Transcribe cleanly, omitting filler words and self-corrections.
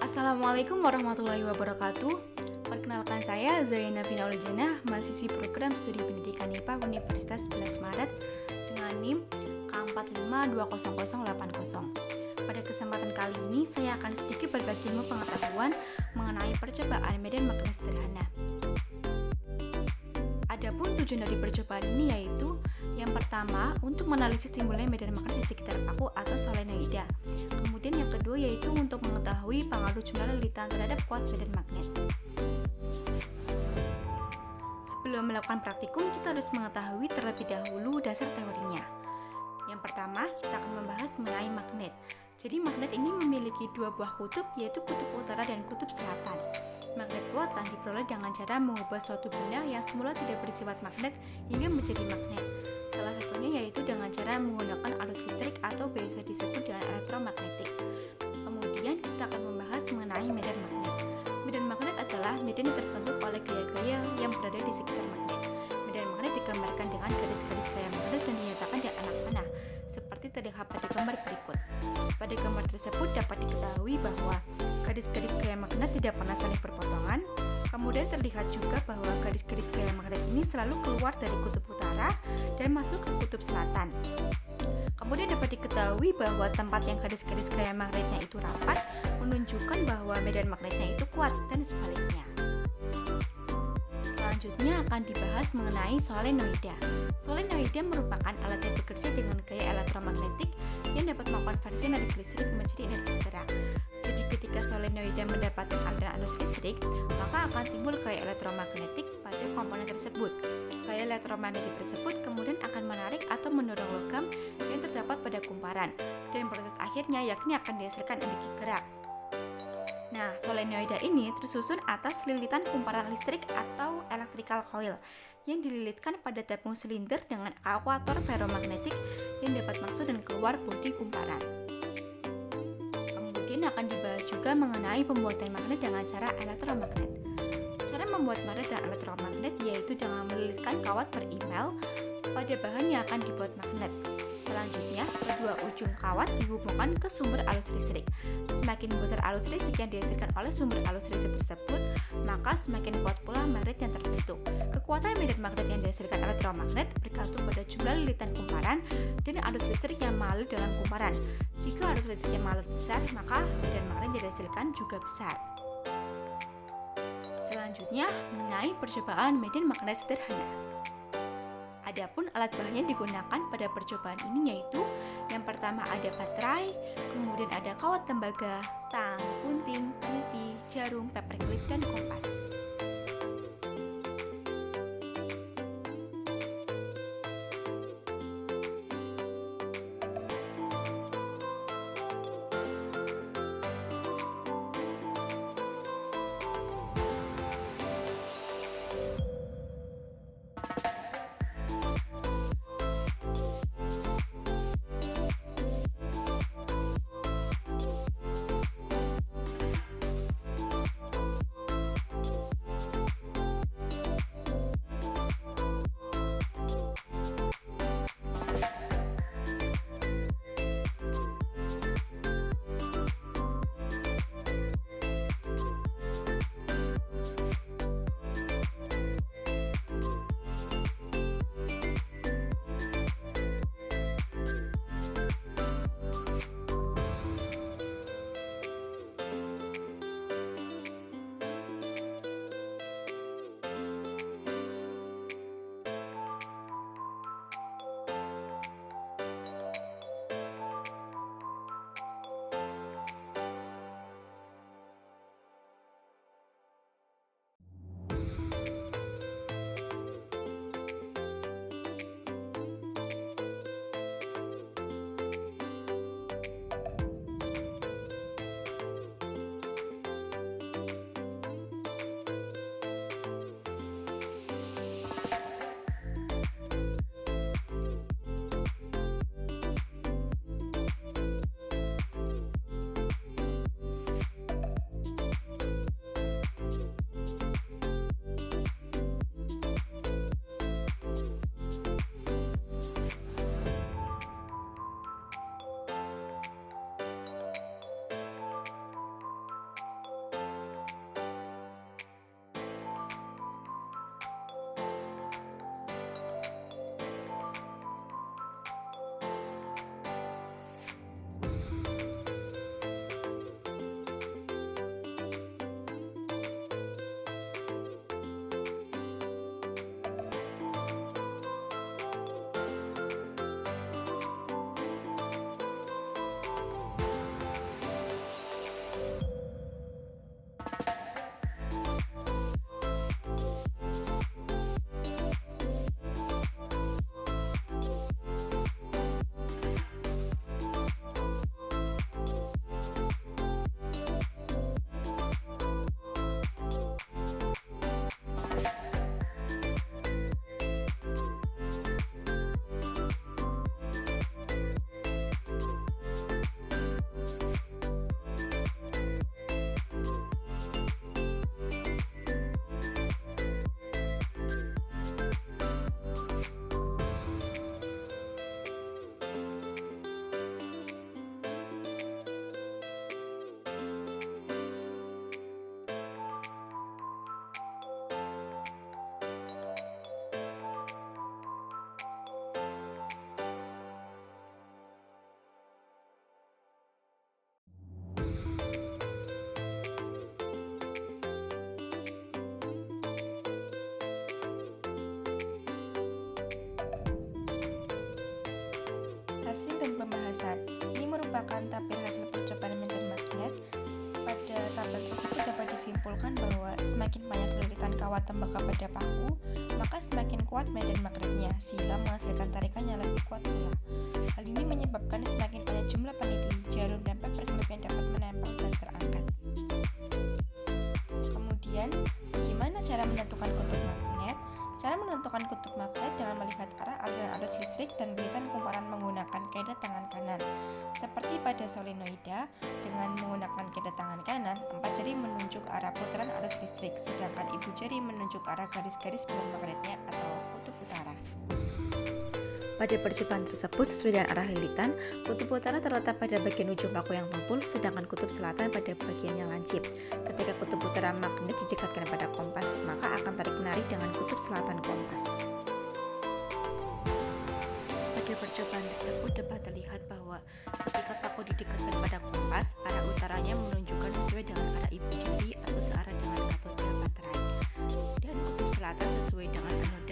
Assalamualaikum warahmatullahi wabarakatuh. Perkenalkan saya Zaina Vina Uljana, mahasiswi program studi pendidikan IPA Universitas 11 Maret dengan NIM K45200080. Pada kesempatan kali ini saya akan sedikit berbagi ilmu pengetahuan mengenai percobaan medan magnet sederhana. Adapun tujuan dari percobaan ini yaitu yang pertama, untuk menganalisis timbulnya medan magnet di sekitar paku atau solenoida. Kemudian yang kedua yaitu untuk mengetahui pengaruh jumlah lilitan terhadap kuat medan magnet. Sebelum melakukan praktikum, kita harus mengetahui terlebih dahulu dasar teorinya. Yang pertama, kita akan membahas mengenai magnet. Jadi magnet ini memiliki dua buah kutub, yaitu kutub utara dan kutub selatan. Magnet buatan diperoleh dengan cara mengubah suatu benda yang semula tidak bersifat magnet hingga menjadi magnet. Salah satunya yaitu dengan cara menggunakan arus listrik atau biasa disebut dengan elektromagnetik. Kemudian kita akan membahas mengenai medan magnet. Medan magnet adalah medan yang terbentuk oleh gaya-gaya yang berada di sekitar magnet. Medan magnet digambarkan dengan garis-garis gaya magnet dan dinyatakan di anak panah, seperti terlihat pada gambar berikut. Pada gambar tersebut dapat diketahui bahwa garis-garis gaya magnet tidak pernah saling berpotongan. Kemudian terlihat juga bahwa garis-garis gaya magnet ini selalu keluar dari kutub utara dan masuk ke kutub selatan. Kemudian dapat diketahui bahwa tempat yang garis-garis gaya magnetnya itu rapat menunjukkan bahwa medan magnetnya itu kuat dan sebaliknya. Selanjutnya akan dibahas mengenai solenoida. Solenoida merupakan alat yang bekerja dengan gaya elektromagnetik yang dapat mengkonversi energi listrik menjadi energi gerak. Jadi ketika solenoida mendapatkan aliran arus listrik, maka akan timbul gaya elektromagnetik pada komponen tersebut. Gaya elektromagnetik tersebut kemudian akan menarik atau mendorong logam yang terdapat pada kumparan, dan proses akhirnya yakni akan dihasilkan energi gerak. Nah, solenoida ini tersusun atas lilitan kumparan listrik atau electrical coil yang dililitkan pada tabung silinder dengan akuator ferromagnetik yang dapat masuk dan keluar bodi kumparan. Kemudian akan dibahas juga mengenai pembuatan magnet dengan cara elektromagnet. Cara membuat magnet dengan elektromagnet yaitu dengan melilitkan kawat per-email pada bahan yang akan dibuat magnet. Selanjutnya, kedua ujung kawat dihubungkan ke sumber arus listrik. Semakin besar arus listrik yang dihasilkan oleh sumber arus listrik tersebut, maka semakin kuat pula magnet yang terbentuk. Kekuatan medan magnet yang dihasilkan elektromagnet bergantung pada jumlah lilitan kumparan dan arus listrik yang mengalir dalam kumparan. Jika arus listrik yang mengalir besar, maka medan magnet yang dihasilkan juga besar. Selanjutnya, mengenai percobaan medan magnet sederhana. Adapun alat bahan yang digunakan pada percobaan ini yaitu yang pertama ada baterai, kemudian ada kawat tembaga, tang, gunting, peniti, jarum, paperclip, dan kompas. tracing dan pembahasan. Ini merupakan tabel hasil percobaan medan magnet. Pada tabel tersebut dapat disimpulkan bahwa semakin banyak lilitan kawat tembaga pada paku, maka semakin kuat medan magnetnya, sehingga menghasilkan tarikan yang lebih kuat pula. Hal ini menyebabkan semakin banyak jumlah peniti, jarum, dan paperclip yang dapat menempel dan terangkat. Kemudian, bagaimana cara menentukan kutub magnet? Cara menentukan kutub magnet dengan melihat arah aliran arus listrik dan berikan kumparan menggunakan kaidah tangan kanan. Seperti pada solenoida, dengan menggunakan kaidah tangan kanan, 4 jari menunjuk arah putaran arus listrik, sedangkan ibu jari menunjuk arah garis-garis medan magnetnya atau kutub utara. Pada percobaan tersebut, sesuai dengan arah lilitan, kutub utara terletak pada bagian ujung paku yang tumpul, sedangkan kutub selatan pada bagian yang lancip. Ketika kutub utara magnet didekatkan pada kompas, maka akan tarik-menarik dengan kutub selatan kompas. Pada percobaan tersebut dapat terlihat bahwa ketika paku didekatkan pada kompas, arah utaranya menunjukkan sesuai dengan arah ibu jari atau searah dengan katode baterai, dan kutub selatan sesuai dengan anode